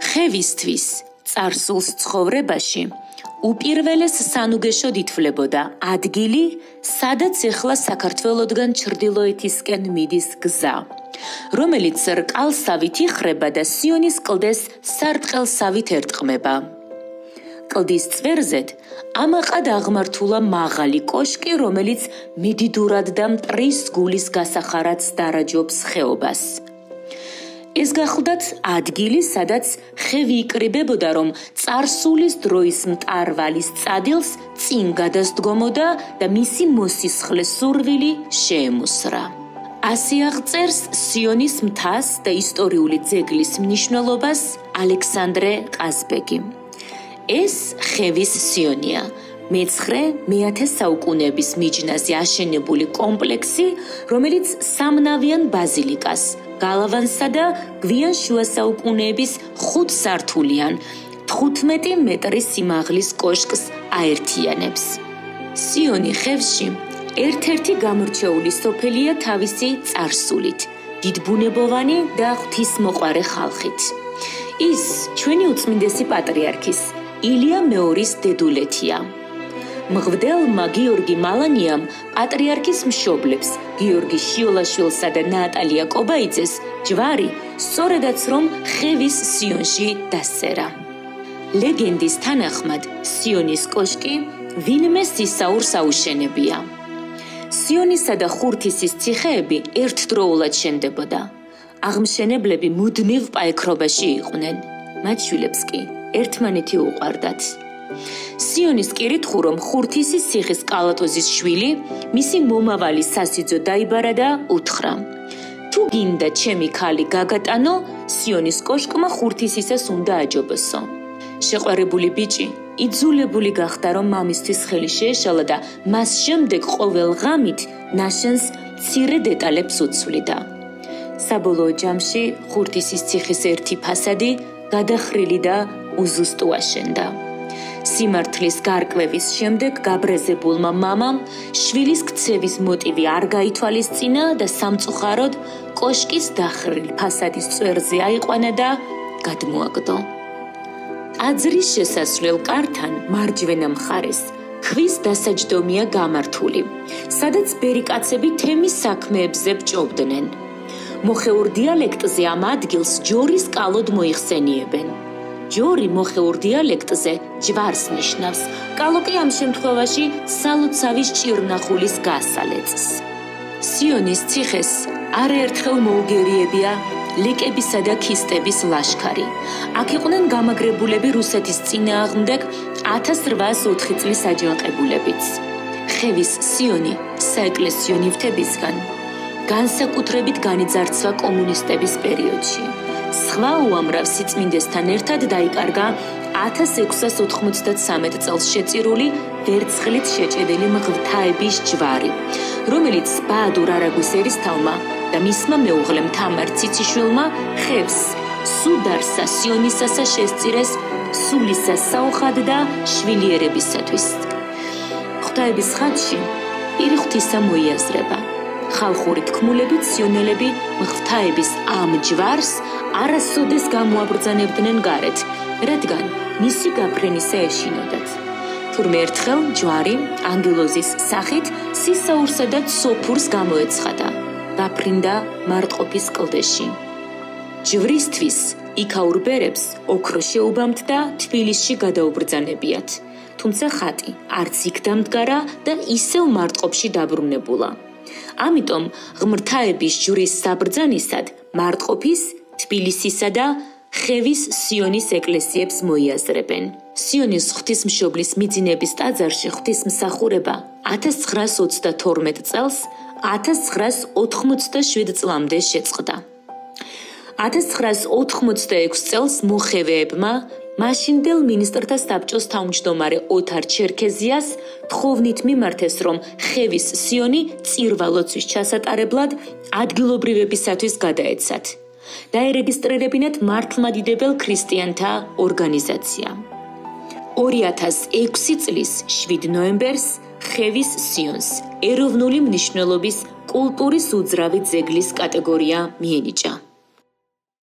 ხევისთვის წარსულს ცხოვრებაში უპირველეს სანუგეშოდ ითვლებოდა ადგილი, სადაც ეხლა საქართველოდან ჩრდილოეთისკენ მიდის გზა, რომელიც რკალსავით იხრება და სიონის კლდეს სარტყელსავით ერტყმება. კლდის წვერზედ ამაყად აღმართულა მაღალი კოშკი, რომელიც მიდიდურად და მტრის გულის გასახარად დარაჯობს ხეობას. ეს გახლდათ ადგილი, სადაც ხევი იკრიბებოდა, რომ წარსულის დროის მტარვალის წადილს წინ გადასდგომოდა და მისი მოსისხლე სურვილი შეემუსრა. ასე აღწერს სიონის მთას და ისტორიული ძეგლის მნიშვნელობას ალექსანდრე ყაზბეგი. ეს ხევის სიონია, მე-9-მე-10 საუკუნეების მიჯნაზე აშენებული კომპლექსი, რომელიც სამნავიან ბაზილიკას, გალავანსა და გვიან შუა საუკუნეების 5 სართულიან 15 მეტრის სიმაღლის კოშკს აერთიანებს. სიონი ხევში ერთ-ერთი გამორჩეული სოფელია თავისი წარსულით, დიდბუნებოვანი და ღვთისმოყვარე ხალხით. ის ჩვენი უწმინდესი პატრიარქის ილია მეორის დედულეთია. მღვდელმა გიორგი მალანიამ პატრიარქის მშობლებს გიორგი შიოლაშვილსა და ნატალია კობაიძეს ჯვარი სწორედაც რომ ხევის სიონში დასწერა. ლეგენდის თანახმად სიონის კოშკი ვინმე სისაურს აუშენებია. სიონისა და ხურთისის ციხეები ერთდროულად შენდებოდა. აღმშენებლები მუდმივ პაექრობაში იყვნენ, მათ შვილებს კი ერთმანეთი უყვარდათ. სიონის კირთხუ, რომ ხურთისის ციხის კალატოზის შვილი, მისი მომავალი სასიძო დაიბარა და უთხრა: თუ გინდა ჩემი ქალი გაგატანო, სიონის კოშკმა ხურთისისას უნდა აჯობოსო. შეყვარებული ბიჭი იძულებული გახდა, რომ მამისთვის ხელი შეეშალა და მას შემდეგ ყოველ ღამით ნაშენს მცირე დეტალებს უცვლიდა. საბოლოო ჯამში ხურთისის ციხის ერთი ფასადი გადახრილი და უზუსტო აშენდა. სიმართლის გარკვევის შემდეგ გაბრეზებულმა მამამ შვილის ქცევის მოტივი არ გაითვალისწინა და სამწუხაროდ კოშკის დახრილ ფასადის წვერზე აიყვანა და გადმოაგდო. აზრის შესასვლელ კართან მარჯვენა მხარეს ქვის დასაჯდომია გამართული, სადაც ბერიკაცები თემის საქმეებზე ბჭობდნენ. მოხეურ დიალექტზე ამ ადგილს ჯორის კალოდ მოიხსენიებენ. ჯორი მოხეურ დიალექტზე ჯვარს ნიშნავს, კალო კი ამ შემთხვევაში სალოცავის ჭირნახულის გასალეწს. სიონის ციხეს არაერთხელ მოუგერიებია ლიკებისა და ქისტების ლაშქარი. აქ იყვნენ გამაგრებულები რუსეთის წინააღმდეგ 1804 წლის აჯანყებულებიც. ხევის სიონი საეკლესიო ნივთებისგან განსაკუთრებით განიძარცვა კომუნისტების პერიოდში. სხვა უამრავ სიწმინდესთან ერთად დაიკარგა 1693 წელს შეწირული ვერცხლით შეჭედილი მღვთაების ჯვარი, რომელიც ბაადურ არაგვის ერისთავმა და მისმა მეუღლემ თამარ ციციშვილმა ხევს სუდარსა სიონისასა შესწირეს სულისა საოხად და შვილიერებისათვის. ღვთაების ხატში პირი ღვთისა მოიაზრება. ხალხური თქმულებით სიონელები მღვთაების ამ ჯვარს არასოდეს გამოაბრძანებდნენ გარეთ, რადგან მისი გაფრენისა ეშინოდათ. თურმე ერთხელ ჯვარი ანგელოზის სახით სისაურსა და სოფურს გამოეცხადა, გაფრინდა მარტყოფის კლდეში. ჯვრისთვის იქაურ ბერებს ოქრო შეუბამთ და თბილისში გადაუბრძანებიათ, თუმცა ხატი არც იქ დამდგარა და ისევ მარტყოფში დაბრუნებულა. ამიტომ ღმრთაების ჯვრის საბრძანისად მარტყოფის, თბილისისა და ხევის სიონის ეკლესიებს მოიაზრებენ. სიონის ღვთისმშობლის მიძინების ტაძარში ღვთისმსახურება 1922 წელს 1987 წლამდე შეწყდა. 1986 წელს მოხევეებმა მაშინდელ მინისტრთა საბჭოს თავმჯდომარე ოთარ ჩერქეზიას თხოვნით მიმართეს, რომ ხევის სიონი წირვა-ლოცვის ჩასატარებლად ადგილობრივებისათვის გადაეცათ. დაერეგისტრირებინათ მართლმადიდებელ ქრისტიანთა ორგანიზაცია. 2006 წლის 7 ნოემბერს ხევის სიონს ეროვნული მნიშვნელობის კულტურის უძრავი ძეგლის კატეგორია მიენიჭა.